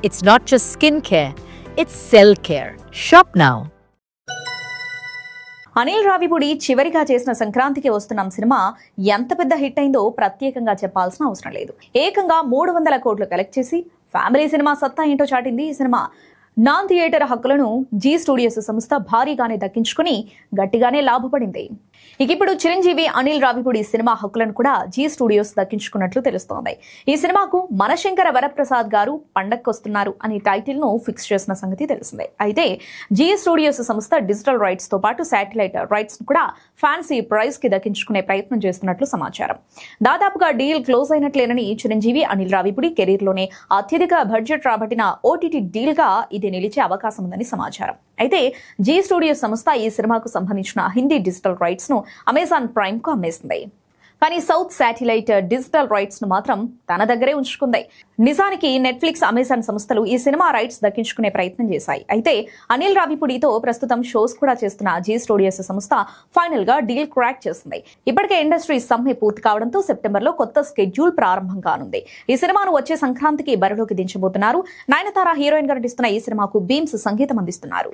It's not just skincare, it's cell care. Shop now. Anil Ravipudi చివరిగా చేసిన సంక్రాంతికి వస్తున్నాం సినిమా ఎంత పెద్ద హిట్ అయిందో ప్రత్యేకంగా చెప్పాల్సిన అవసరం లేదు. ఏకంగా 300 కోట్లు కలెక్ట్ చేసి ఫ్యామిలీ సినిమా సత్తా ఏంటో చాటింది ఈ సినిమా. నాన్ థియేటర్ హక్కులను జీ స్టూడియోస్ సంస్థ భారీగానే దక్కించుకుని గట్టిగానే లాభపడింది. ఇప్పుడు చిరంజీవి అనిల్ రావిపూడి సినిమా హక్కులను కూడా జీ స్టూడియోస్ దక్కించుకున్నట్లు తెలుస్తోంది. ఈ సినిమాకు మనశంకర వరప్రసాద్ గారు పండక్కొస్తున్నారు అనే టైటిల్ ను ఫిక్స్ చేసిన సంగతి తెలిసిందే. అయితే జీ స్టూడియోస్ సంస్థ డిజిటల్ రైట్స్ తో పాటు శాటిలైట్ రైట్స్ ను కూడా ఫ్యాన్సీ ప్రైస్ కి దక్కించుకునే ప్రయత్నం చేస్తున్నట్లు సమాచారం. దాదాపుగా డీల్ క్లోజ్ అయినట్లేనని చిరంజీవి అనిల్ రావిపూడి కెరీర్ లోనే అత్యధిక బడ్జెట్ రాబట్టిన ఓటీటీ డీల్ గా ఇది నిలిచే అవకాశం ఉందని సమాచారం. అయితే జీ స్టూడియోస్ సంస్థ ఈ సినిమాకు సంబంధించిన హిందీ డిజిటల్ రైట్స్ ను అమెజాన్ ప్రైమ్ కు అమ్మేసింది. కానీ సౌత్ శాటిలైట్ డిజిటల్ రైట్స్ ను మాత్రం తన దగ్గరే ఉంచుకుంది. నిజానికి నెట్ఫ్లిక్స్, అమెజాన్ సంస్థలు ఈ సినిమా రైట్స్ దక్కించుకునే ప్రయత్నం చేశాయి. అయితే అనిల్ రావిపూడితో ప్రస్తుతం షోస్ కూడా చేస్తున్న జీ స్టూడియోస్ సంస్థ ఫైనల్ గా డీల్ క్రాక్ చేసింది. ఇప్పటికే ఇండస్ట్రీ సమ్మె పూర్తి కావడంతో సెప్టెంబర్ లో కొత్త స్కెడ్యూల్ ప్రారంభం కానుంది. ఈ సినిమాను వచ్చే సంక్రాంతికి బరిలోకి దించబోతున్నారు. నయనతార హీరోయిన్ గా నటిస్తున్న ఈ సినిమాకు బీమ్స్ సంగీతం అందిస్తున్నారు.